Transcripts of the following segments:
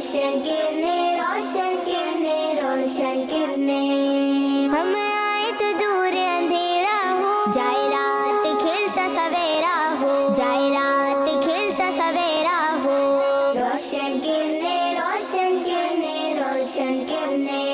रोशन किरणें, रोशन किरणें, रोशन किरणें। हम आए तो दूर अंधेरा हो, जाए रात खिलता सवेरा हो, जाए रात खिलता सवेरा हो। रोशन किरणें, रोशन किरणें, रोशन किरणें।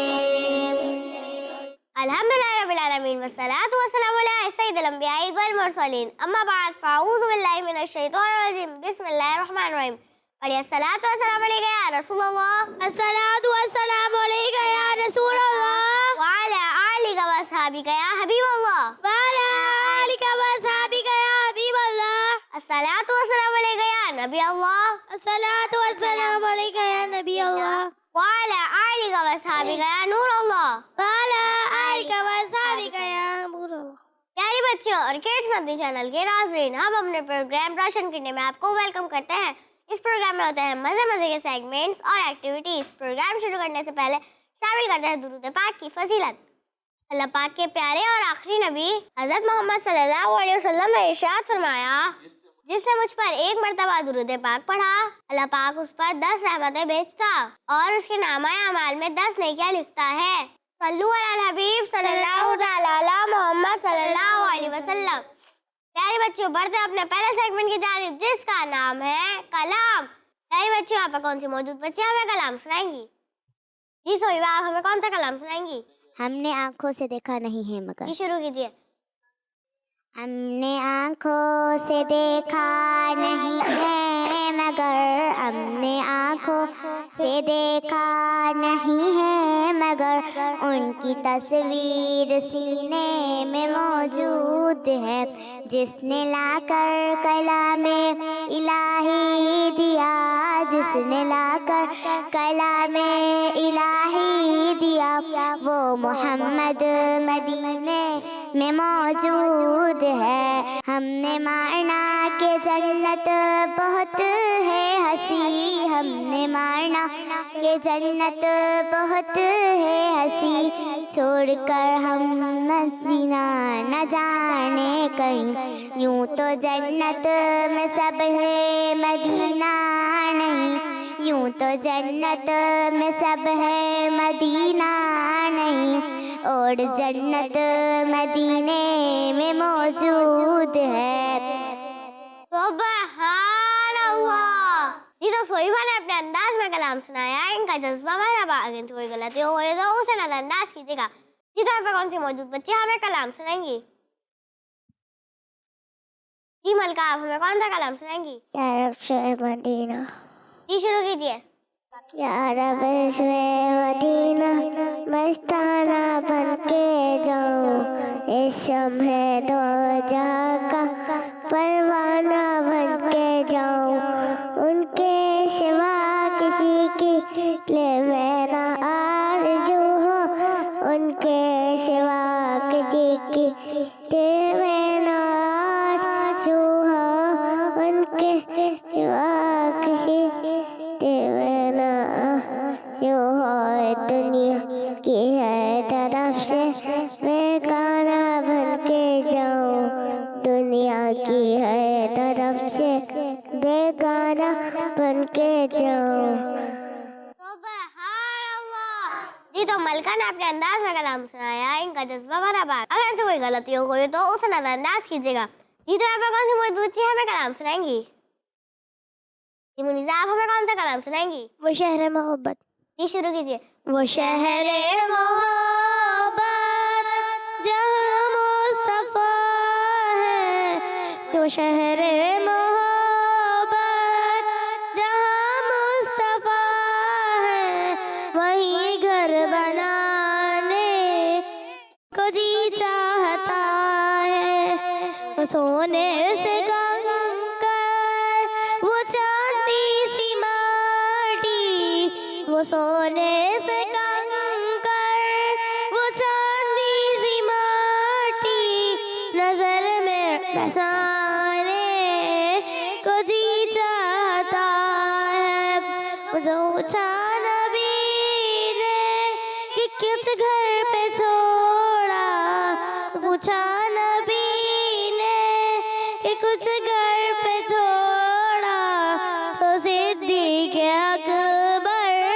अल्हम्दुलिल्लाह रब्बिल आलमीन वस्सलातु वस्सलामु अला सय्यिदिल अंबिया'i वल मुरसलीन। अम्मा बाद फ़अऊज़ु बिल्लाहि मिनश शैतानिर रजीम। बिस्मिल्लाहिर रहमानिर रहीम। पढ़िए अस्सलातु वस्सलामु अलैका या रसूलल्लाह। अस्सलातु वस्सलामु अलैका या रसूलल्लाह। व अला आलिका व अस्हाबिका या हबीबल्लाह। व अला आलिका व अस्हाबिका या हबीबल्लाह। अस्सलातु वस्सलामु अलैका या नबी अल्लाह। अस्सलातु वस्सलामु अलैका या नबी अल्लाह। व अला आलिका व अस्हाबिका या नूर अल्लाह। व अला आलिका व अस्हाबिका या नूर अल्लाह। प्यारे बच्चों और किड्स मदनी चैनल के नाज़रीन, हम अपने प्रोग्राम रोशन करने में आपको वेलकम करते हैं। इस प्रोग्राम में होते हैं मज़े मज़े के सेगमेंट्स और एक्टिविटीज़। प्रोग्राम शुरू करने से पहले शामिल करते हैं दुरूद पाक की फजीलत। अल्लाह पाक के प्यारे और आखिरी नबी हज़रत मोहम्मद सल्लल्लाहु अलैहि वसल्लम ने इरशाद फरमाया, जिसने मुझ पर एक मरतबा दुरूद पाक पढ़ा, अल्लाह पाक उस पर 10 रहमतें भेजता और उसके नामाए अमाल में 10 नेकियां लिखता है। सल्लु अलल हबीब सल्लल्लाहु अला मोहम्मद सल्लल्लाहु अलैहि वसल्लम। प्यारे बच्चों, बढ़ते हैं अपने पहले सेगमेंट की जानिब, जिसका नाम है कलाम। प्यारे बच्चों, यहाँ पर कौन सी मौजूद बच्चे हमें कलाम सुनाएंगी? जी सोहिबा, आप हमें कौन सा कलाम सुनाएंगी? हमने आँखों से देखा नहीं है मगर। जी शुरू कीजिए। हमने आँखों से देखा नहीं है मगर, हमने आँखों से देखा नहीं है मगर, उनकी तस्वीर सीने में मौजूद है। जिसने लाकर कलामे इलाही दिया, जिसने लाकर कलामे इलाही दिया, वो मोहम्मद मदीने में मौजूद है। हमने माना के जन्नत बहुत है हंसी, हमने माना के जन्नत बहुत है हंसी, छोड़कर हम मदीना न जाने कहीं। यूं तो जन्नत में सब है मदीना नहीं, यूं तो जन्नत में सब है मदीना नहीं, और जन्नत मदीने में मौजूद है। सुभान अल्लाह। जी तो सोहिबा ने अपने अंदाज में कलाम सुनाया, इनका जज्बा मेरा अगर कोई गलती हो गई तो उसे नजरअंदाज कीजिएगा। जी तो यहाँ पे कौन सी मौजूद बच्चे हमें कलाम सुनाएंगी? जी मलका, आप हमें कौन सा कलाम सुनाएंगी? या रब शे मदीना। जी शुरू कीजिए। या रब शे मदीना, मस्ताना बन के जाऊं, इस शम्हे दो जहां का परवाना बन के जाऊं, उनके सिवा किसी की ले मेरा आरज़ू हो, उनके सिवा किसी की ले मेरा आरज़ू हो, उनके सिवा किसी ले मेरा आरज़ू हो। दुनिया की है तरफ से बेगाना बन के जाऊं, दुनिया की है तरफ से बेगाना बन के जाऊं। सुभान अल्लाह। जी तो मलका ने अपने अंदाज में कलाम सुनाया, इनका जज्बा भरा बात। अगर इनसे कोई गलती हो गई तो उसे नजरअंदाज कीजिएगा। जी तो यहाँ पे कौन सी मौजूद बच्ची हमें कलाम सुनाएंगी? जी मुनीज़ा, आप हमें कौन सा कलाम सुनाएंगी? वो शहर मोहब्बत। जी शुरू कीजिए। वो शहर मोहब्बत जहाँ मुस्तफा है, वो शहर मोहब्बत जहाँ मुस्तफा है, वही घर बनाने को जी चाहता है। वो सोने से कंकर, वो चांदी सी माटी, वो सोने से कंकर, वो चांदी सी माटी, नजर में बसाने को जी चाहता है। मुझे पूछा नबी ने कि किस घर पे छोड़ा, पूछा नबी ने कि कुछ घर पे छोड़ा, तो सिद्दीक़ अकबर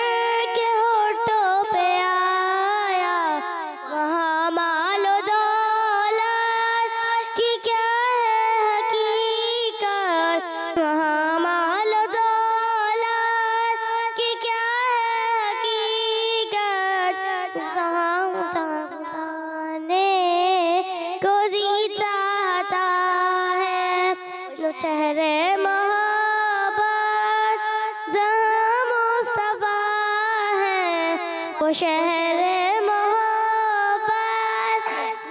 वो शहर मोहब्बत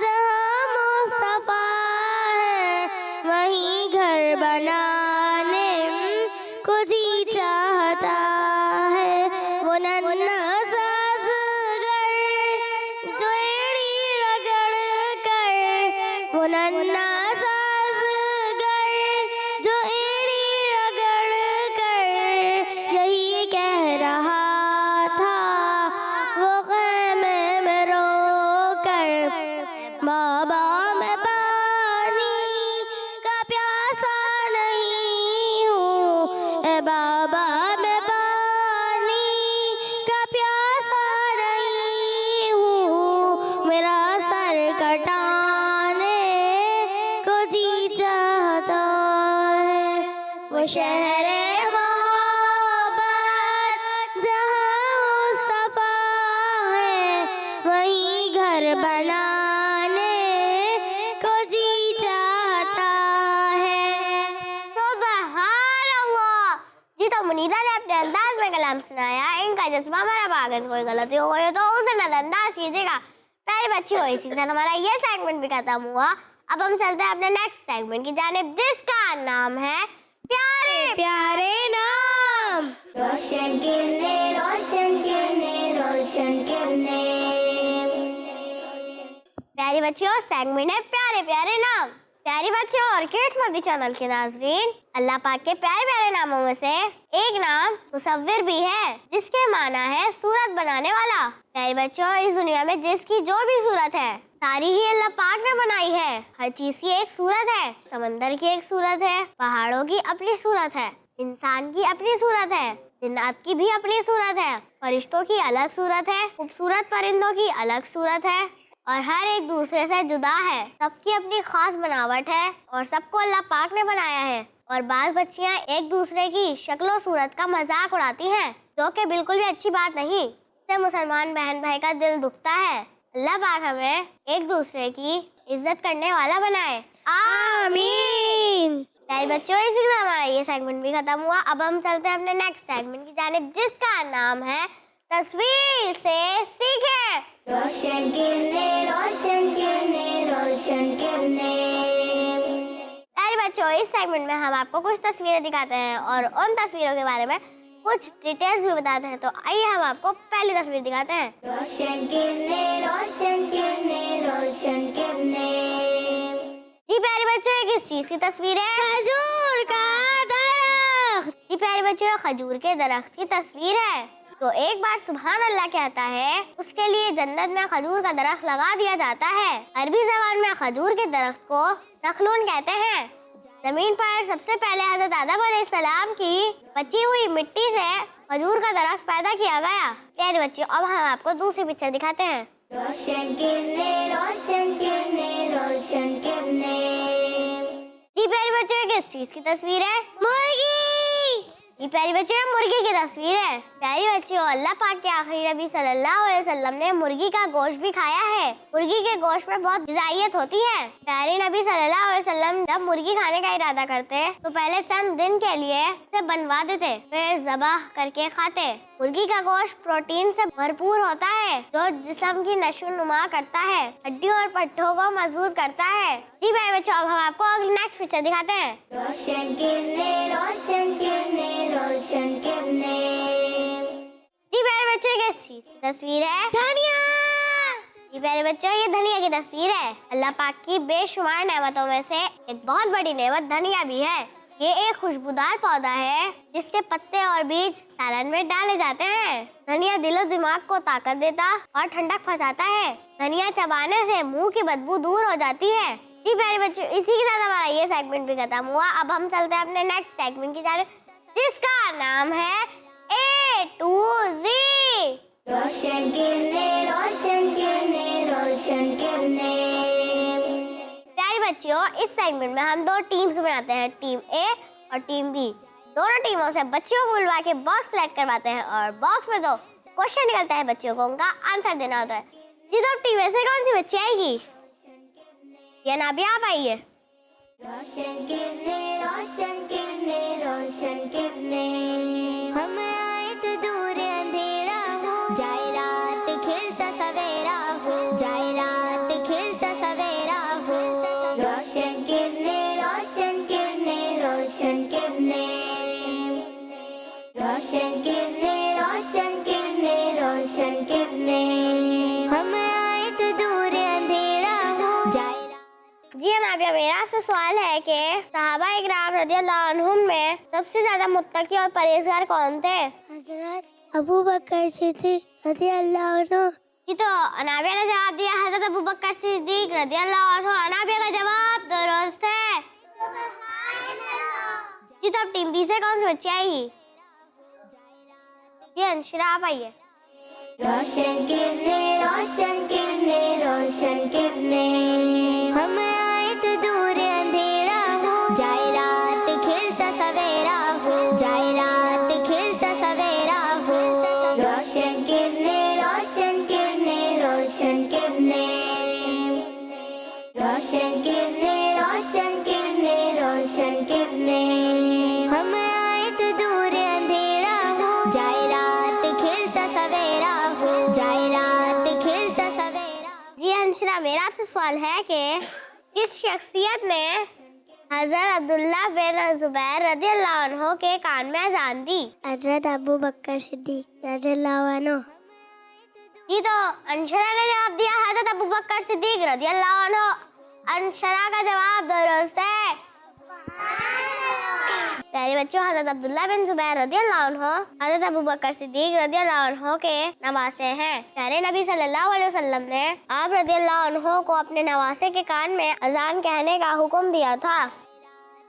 जहाँ मुस्तफा है, वहीं घर बनाने को जी चाहता है। वो नन्हा साज़गर जो एड़ी रगड़ कर, वो नन्हा साज़गर जो एड़ी रगड़ कर यही कह रहा था, वो ख़ैमे में रो कर, बाबा मैं पानी का प्यासा नहीं हूँ, ए बाबा मैं पानी का प्यासा नहीं हूँ, मेरा सर कटाने को जी चाहता है। वो शहर मोहब्बत जहाँ मुस्तफा है, वहीं घर बनाने को जी चाहता है। सुभान अल्लाह। जी तो मुनीदा ने अपने अंदाज में कलाम सुनाया। इनका जज्बा हमारा बागत कोई गलती हो गई तो उसे नजरअंदाज कीजिएगा। प्यारी बच्चियों, इसी के साथ हमारा ये सेगमेंट भी खत्म हुआ। अब हम चलते हैं अपने नेक्स्ट सेगमेंट की जानिब, जिसका नाम है प्यारे प्यारे नाम। रोशन किरने, रोशन किरने, रोशन किरने। प्यारी बच्चियों, सेगमेंट है प्यारे प्यारे नाम। प्यारी बच्चियों और किड्स मदी चैनल के नाजरीन, अल्लाह पाक के प्यारे प्यारे नामों में से एक नाम मुसव्विर भी है, जिसके माना है सूरत बनाने वाला। प्यारी बच्चों, इस दुनिया में जिसकी जो भी सूरत है सारी ही अल्लाह पाक ने बनाई है। हर चीज की एक सूरत है। समंदर की एक सूरत है, पहाड़ों की अपनी सूरत है, इंसान की अपनी सूरत है, जिन्नात की भी अपनी सूरत है, फरिश्तों की अलग सूरत है, खूबसूरत परिंदों की अलग सूरत है और हर एक दूसरे से जुदा है। सबकी अपनी खास बनावट है और सबको अल्लाह पाक ने बनाया है। और बाज़ बच्चियां एक दूसरे की शक्ल सूरत का मजाक उड़ाती हैं, जो कि बिल्कुल भी अच्छी बात नहीं। इससे मुसलमान बहन भाई का दिल दुखता है। अल्लाह पाक हमें एक दूसरे की इज्जत करने वाला बनाए, आमीन। प्यारे बच्चों, इसी के साथ हमारा ये सेगमेंट भी खत्म हुआ। अब हम चलते हैं अपने नेक्स्ट सेगमेंट की जानिब, जिसका नाम है तस्वीर से सीखें। रोशन किरने, रोशन किरने, रोशन किरने। प्यारे बच्चों, इस सेगमेंट में हम आपको कुछ तस्वीरें दिखाते हैं और उन तस्वीरों के बारे में कुछ डिटेल्स भी बताते हैं। तो आइए हम आपको पहली तस्वीर दिखाते हैं। रोशन किरने, रोशन किरने, रोशन किरने। जी प्यारे बच्चों, ये किस चीज की तस्वीर है? खजूर का दरख्त। जी प्यारे बच्चों, खजूर के दरख्त की तस्वीर है। तो एक बार सुभान अल्लाह कहता है, उसके लिए जन्नत में खजूर का दरख्त लगा दिया जाता है। अरबी ज़बान में खजूर के दरख्त को नखलून कहते हैं। जमीन पर सबसे पहले हज़रत आदम अलैहिस्सलाम की बची हुई मिट्टी से खजूर का दरख्त पैदा किया गया। प्यारे बच्चों, अब हम आपको दूसरी पिक्चर दिखाते हैं। रोशन किरने, रोशन किरने, रोशन किरने। जी प्यारे बच्चों, किस चीज की तस्वीर है? मुर्गी। जी प्यारी बच्चों, मुर्गी की तस्वीर है। प्यारी बच्चियों, अल्लाह पाक के आखिरी नबी सल्लल्लाहु अलैहि वसल्लम ने मुर्गी का गोश्त भी खाया है। मुर्गी के गोश्त में बहुत ग़िज़ाइयत होती है। प्यारे नबी सल्लल्लाहु अलैहि वसल्लम जब मुर्गी खाने का इरादा करते तो पहले चंद दिन के लिए उसे बनवा देते, फिर ज़बाह करके खाते। मुर्गी का गोश्त प्रोटीन से भरपूर होता है, जो जिस्म की नशोनुमा करता है, हड्डियों और पट्टों को मजबूत करता है। जी भाई बच्चों, अब हम आपको अगली नेक्स्ट पिक्चर दिखाते हैं। रोशन किरने, रोशन किरने, रोशन किरने। जी प्यारे बच्चों, ये किस चीज़ की तस्वीर है? धनिया। जी प्यारे बच्चों, ये धनिया की तस्वीर है। अल्लाह पाक की बेशुमार नेमतों में से एक बहुत बड़ी नेमत धनिया भी है। ये एक खुशबूदार पौधा है जिसके पत्ते और बीज सालन में डाले जाते हैं। धनिया दिलो दिमाग को ताकत देता और ठंडक पहुंचाता है। धनिया चबाने से मुंह की बदबू दूर हो जाती है। जी प्यारे बच्चों, इसी के साथ हमारा ये सेगमेंट भी खत्म हुआ। अब हम चलते हैं अपने नेक्स्ट सेगमेंट की जानिब, जिसका नाम है A to Z। रोशन किरने, रोशन किरने, रोशन किरने। प्यारी बच्चियों, इस सेगमेंट में हम दो टीम्स बनाते हैं, टीम ए और टीम बी। दोनों टीमों से बच्चियों को बुलवा के बॉक्स सेलेक्ट करवाते हैं और बॉक्स में दो क्वेश्चन निकलता है। बच्चियों को उनका आंसर देना होता है। ये दो टीमें से कौन सी बच्ची आएगी? या ना भी आप आइए। रोशन किरने, रोशन किरने, रोशन किरने। हम आए तो दूर अंधेरा हो जाए, रात रोशन किरने रोशन किरने रोशन किरने हम आए तो दूर अंधेरा हो जाए। जी नाबिया, मेरा आपसे सवाल है कि सहाबा इकराम रज़ियल्लाहु अन्हुम में सबसे ज्यादा मुत्तकी और परहेजगार कौन थे? हजरत अबू बकर सिद्दीक रज़ियल्लाहु अन्हु। जी तो अनाबिया ने जवाब दिया हजरत अबू बकर सिद्दीक रज़ियल्लाहु अन्हु। अनाबिया का जवाब दुरुस्त है। जी तो अब टीम बी से कौन सी बच्ची आएगी? जी अंशिरा, आप आइए। रोशन किरने रोशन किरने रोशन किरने हम आए तो दूर अंधेरा हो जाए रात खिलता सवेरा हो जाए रात खिलता सवेरा हो। रोशन किरने रोशन किरने रोशन किरने रोशन किरने रोशन किरने रोशन किरने हम आए तो दूर अंधेरा हो जाए रात खिलता सवेरा हो जाए रात खिलता सवेरा। जी अंशिरा, मेरा आपसे सवाल है कि किस शख्सियत ने हजरत अब्दुल्लाह बिन जुबैर रज़ियल्लाहु अन्हु के कान में अजान दी? हजरत अबू बकर सिद्दीक रज़ियल्लाहु अन्हु। जी तो अंशरा ने जवाब दिया हजरत अबू बकर सिद्दीक रज़ियल्लाहु अन्हु। अंशरा का जवाब दुरुस्त है। प्यारे बच्चों, हजरत अब्दुल्लाह बिन जुबैर रज़ियल्लाहु अन्हु हजरत अबू बकर सिद्दीक रज़ियल्लाहु अन्हु के नवासे हैं। प्यारे नबी सल्लल्लाहु अलैहि वसल्लम ने आप रज़ियल्लाहु अन्हु को अपने नवासे के कान में अजान कहने का हुक्म दिया था।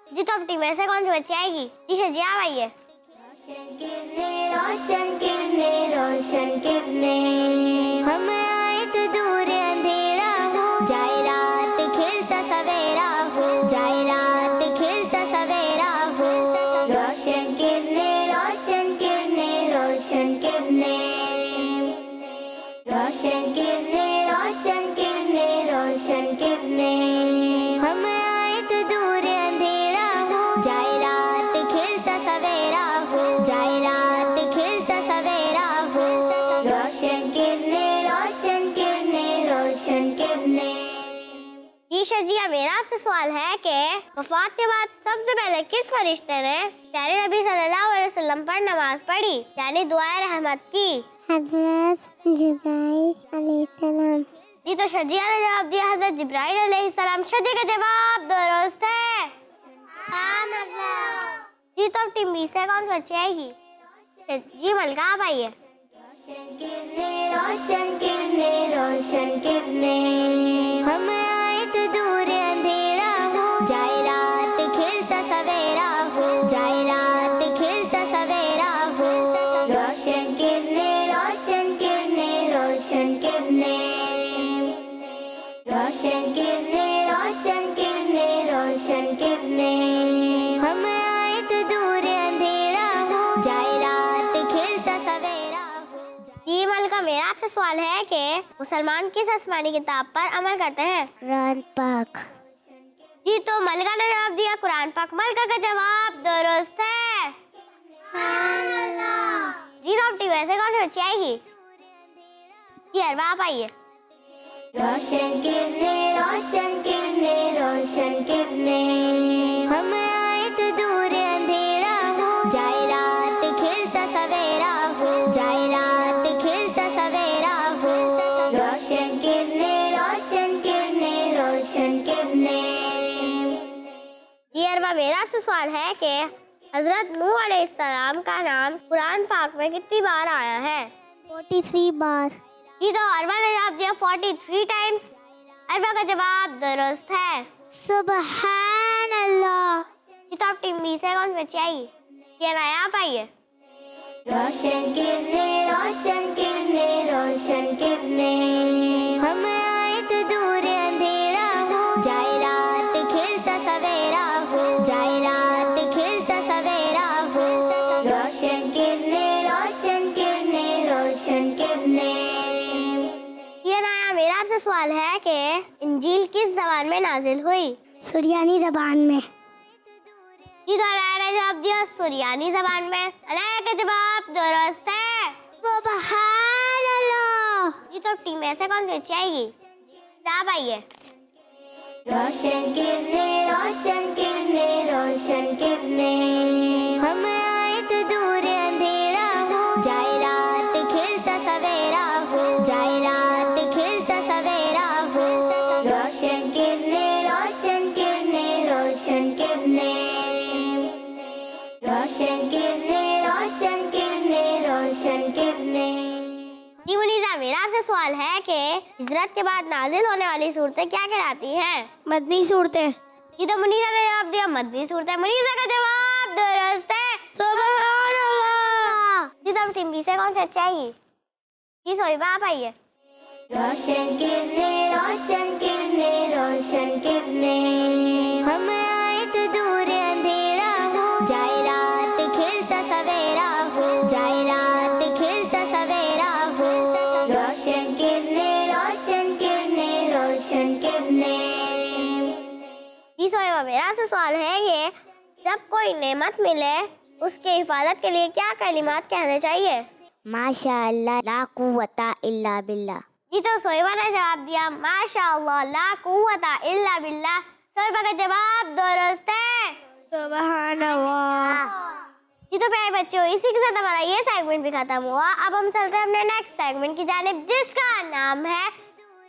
जी तो अब टीम में से कौन सी बच्ची आएगी? जी शजिया, आप आइए। रोशन किरने रोशन किरने रोशन किरने हम आए तो दूर अंधेरा हो जाए रात खिलता सवेरा हो जाए रात खिलता सवेरा हो। रोशन किरने रोशन किरने रोशन किरने रोशन किरने रोशन किरने रोशन किरने हम आए तो दूर अंधेरा हो जाए रात खिलता सवेरा हो जाए रात खिलता सवेरा हो। रोशन किरने रोशन किरने रोशन किरने। जी शजिया, मेरा आपसे सवाल है कि वफात के बाद सबसे पहले किस फरिश्ते ने प्यारे नबी सल्लल्लाहु अलैहि वसल्लम पर नमाज पढ़ी यानी दुआए रहमत की? हजरत जिब्राइल अलैहिस्सलाम। जी तो शजिया ने जवाब दिया हजरत जिब्राइल अलैहिस्सलाम। शजिया का जवाब दुरुस्त है। जी तो अब टीम बी से कौन सी बच्ची आएगी? जी मलका, आप आइए। रोशन किरने रोशन किरने रोशन किरने हम आए तो दूर अंधेरा हो जाए रात खिलता सवेरा हो जाए रात खिलता सवेरा हो। रोशन किरने रोशन किरने रोशन किरने रोशन किरने रोशन किरने रोशन किरने हम आए तो दूर अंधेरा हो जाए रात खिलता सवेरा हो। जी मलका, मेरा आपसे सवाल है कि मुसलमान किस आसमानी किताब पर अमल करते हैं? कुरान पाक। जी तो मलका ने जवाब दिया कुरान पाक। मलका का जवाब दुरुस्त है। जी तो अब टीम में से कौन सी बच्ची आएगी? जी अरबा, आप आइए। रोशन किरने रोशन किरने रोशन किरने हम आए तो दूर अंधेरा हो जाए रात खिलता सवेरा हो जाए रात खिलता सवेरा हो। रोशन किरने रोशन किरने रोशन किरने। जी अरबा, मेरा आपसे सवाल है कि हजरत नूह अलैहिस्सलाम का नाम कुरान पाक में कितनी बार आया है? 43 बार। जी तो अरबा ने जवाब दिया 43 टाइम्स। अरबा का जवाब दुरुस्त है। सुबहान अल्लाह। जी तो अब टीम बी से कौन सी बच्ची आएगी? जी अनाया, आप आइए। रोशन किरने रोशन किरने रोशन किरने हम आए तो दूर अंधेरा हो जाए रात खिलता सवेरा हो जाए रात खिलता सवेरा हो। रोशन किरने रोशन किरने रोशन किरने। ये अनाया, मेरा आपसे सवाल है कि इंजील किस ज़बान में नाजिल हुई? सुरयानी जबान में। जी तो अनाया ने जवाब दिया सुरयानी ज़बान में। अनाया का जवाब दुरुस्त है। सुबहान अल्लाह। जी तो टीम में से कौन सी बच्ची आएगी? आप आइए। रोशन किरने रोशन किरने रोशन किरने हम आए तो दूर अंधेरा खिलता सवेरा हो, जाए रात खिलता सवेरा हो। रोशन किरने रोशन किरने रोशन किरने, रोशन किरने रोशन किरने रोशन किरने। जी मुनीसा, मेरा आपसे सवाल है कि हिजरत के बाद नाजिल होने वाली सूरतें क्या कहलाती हैं? मदनी सूरतें। जी तो मुनीसा ने जवाब दिया मदनी सूरतें। मुनीसा का जवाब दुरुस्त है। सुभान अल्लाह। जी तो हम टीम बी से कौन से अच्छे आएगी? जी सोहिबा आप आइए। रोशन किरने रोशन किरने रोशन किरने, हम आए तो दूर अंधेरा हो, जाए रात खिलता सवेरा हो, जाए रात खिलता सवेरा हो। रोशन किरने रोशन किरने रोशन किरने। जी सोहिबा, मेरा आपसे सवाल है कि जब कोई नेमत मिले उसके हिफाजत के लिए क्या कलिमात कहने चाहिए? माशाअल्लाह ला कुव्वता इल्ला बिल्लाह। जी तो सोहिबा ने जवाब दिया माशाअल्लाह ला कुव्वता इल्ला बिल्लाह। सोहिबा का जवाब दुरुस्त है। सुभान अल्लाह। जी तो प्यारे बच्चों, इसी के साथ हमारा ये सेगमेंट भी खत्म हुआ। अब हम चलते हैं अपने नेक्स्ट सेगमेंट की जानिब, जिसका नाम है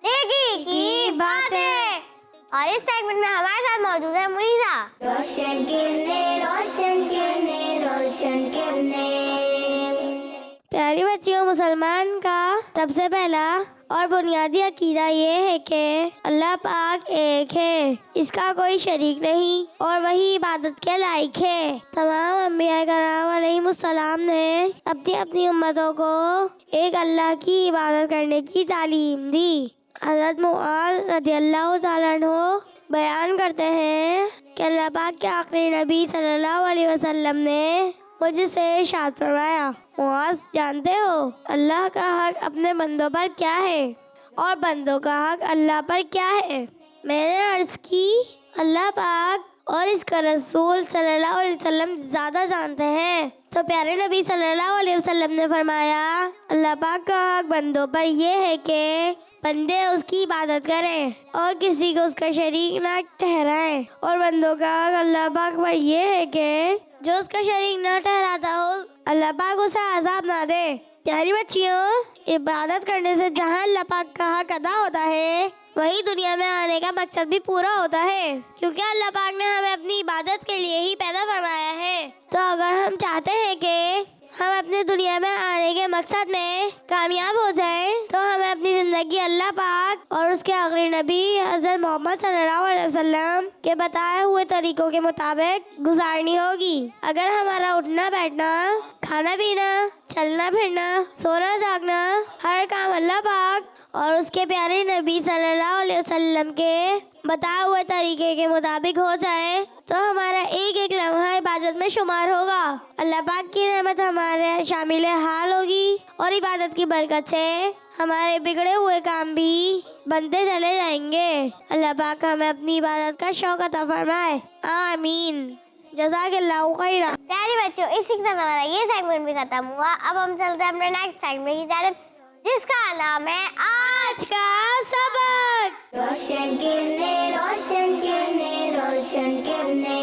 नेकी की बातें। और इस सेगमेंट में हमारे साथ मौजूद है मुनीसा। रोशन किरने रोशन किरने रोशन किरने। प्यारी बच्चियों, मुसलमान का सबसे पहला और बुनियादी अकीदा ये है कि अल्लाह पाक एक है, इसका कोई शरीक नहीं और वही इबादत के लायक है। तमाम अंबिया कराम अलैहिमुस्सलाम ने अपनी अपनी उम्मतों को एक अल्लाह की इबादत करने की तालीम दी। हज़रत मुआज़ रज़ियल्लाहु ताला अन्हु बयान करते हैं कि अल्लाह पाक के आखिरी नबी सल्लल्लाहु अलैहि वसल्लम ने मुझसे इरशाद फरमाया, मुआज़ जानते हो अल्लाह का हक अपने बंदों पर क्या है और बंदों का हक अल्लाह पर क्या है? मैंने अर्ज़ की, अल्लाह पाक और इसका रसूल सल्लल्लाहु अलैहि वसल्लम ज़्यादा जानते हैं। तो प्यारे नबी सल्लल्लाहु अलैहि वसल्लम ने फरमाया, अल्लाह पाक का हक बंदों पर यह है कि बंदे उसकी इबादत करें और किसी को उसका शरीक ना ठहराएं, और बंदों का हक अल्लाह पाक पर यह है कि जो उसका शरीक ना ठहराता हो अल्लाह पाक उसे अज़ाब ना दे। प्यारी बच्चियों, इबादत करने से जहाँ अल्लाह पाक का हक अदा होता है वही दुनिया में आने का मकसद भी पूरा होता है, क्योंकि अल्लाह पाक ने हमें अपनी इबादत के लिए ही पैदा फरमाया है। तो अगर हम चाहते हैं कि हम अपने दुनिया में आने के मकसद में कामयाब हो जाएं, तो हमें अपनी ज़िंदगी अल्लाह पाक और उसके आखिरी नबी हज़रत मोहम्मद सल्लल्लाहु अलैहि वसल्लम के बताए हुए तरीकों के मुताबिक गुजारनी होगी। अगर हमारा उठना बैठना, खाना पीना, चलना फिरना, सोना जागना, हर काम अल्लाह पाक और उसके प्यारे नबी सल्लल्लाहु अलैहि वसल्लम के बताए हुए तरीके के मुताबिक हो जाए तो हमारा एक एक लम्हा इबादत में शुमार होगा। अल्लाह पाक की रहमत हमारे शामिल हाल होगी और इबादत की बरकत से हमारे बिगड़े हुए काम भी बनते चले जाएंगे। अल्लाह पाक हमें अपनी इबादत का शौक अता फरमाए, आमीन। जज़ाकल्लाहु खैरा। प्यारे बच्चों, इसी के साथ हमारा ये सेगमेंट भी खत्म हुआ। अब हम चलते हैं अपने नेक्स्ट सेगमेंट की जानिब, जिसका नाम है आज का सबक। रोशन किरने रोशन किरने रोशन किरने।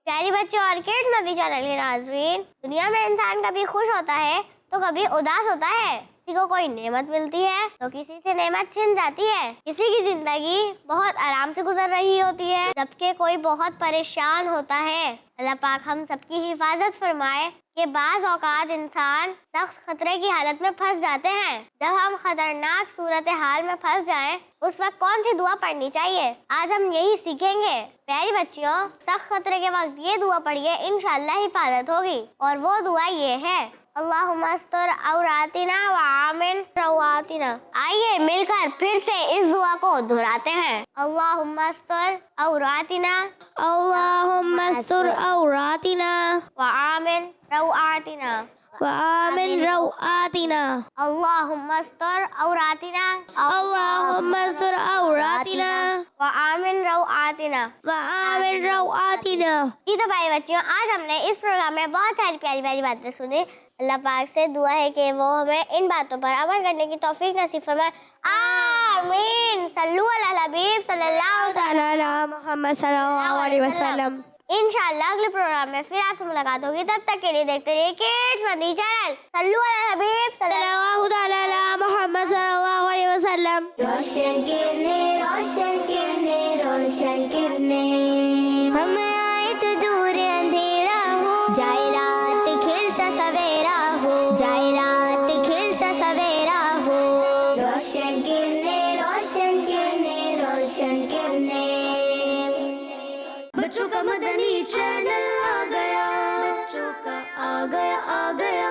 प्यारी बच्चों और किड्स नदी चैनल के नाज़रीन, दुनिया में इंसान कभी खुश होता है तो कभी उदास होता है। किसी को कोई नेमत मिलती है तो किसी से नेमत छिन जाती है। किसी की जिंदगी बहुत आराम से गुजर रही होती है जबकि कोई बहुत परेशान होता है। अल्लाह पाक हम सबकी हिफाजत फरमाए कि बाज़ औकात इंसान सख्त खतरे की हालत में फंस जाते हैं। जब हम खतरनाक सूरत हाल में फंस जाएं, उस वक्त कौन सी दुआ पढ़नी चाहिए, आज हम यही सीखेंगे। प्यारी बच्चियों, सख्त खतरे के वक्त ये दुआ पढ़िए, इंशाअल्लाह हिफाजत होगी। और वो दुआ ये है, अल्लाहुम्मा अस्तर औरातिना व आमिन रवातिना। आइए मिलकर फिर से इस दुआ को दोहराते हैं। अल्लाहुम्मा अस्तर औरातिना, अल्लाहुम्मा अस्तर औरातिना व आमिन रवातिना, व आमिन रवातिना। अल्लाहुम्मा अस्तर औरातिना, अल्लाहुम्मा अस्तर औरातिना व आमिन रवातिना, व आमिन रवातिना। जी तो भाई बच्चियों, आज हमने इस प्रोग्राम में बहुत सारी प्यारी प्यारी बातें सुनी। अल्लाह पाक से दुआ है कि वो हमें इन बातों पर अमल करने की तौफीक नसीब फरमाए, आमीन। सल्लु अला हबीब सल्लल्लाहु ताला अला मुहम्मद सल्लल्लाहु अलैहि वसल्लम। इंशाल्लाह अगले प्रोग्राम में फिर आपसे मुलाकात होगी। तब तक के लिए देखते रहिए किड्स मदनी चैनल। सल्लु अला हबीब सल्लल्लाहु तआला मोहम्मद सल्लल्लाहु अलैहि वसल्लम। रोशन किरने रोशन किरने रोशन किरने, हम आए तो दूर अंधेरा हो जाए रात खिलता सवेरा हो, जाए रात खिलता सवेरा हो। रोशन किरने रोशन किरने रोशन किरने। बच्चों का मदनी चैनल आ गया, बच्चों का आ गया आ गया।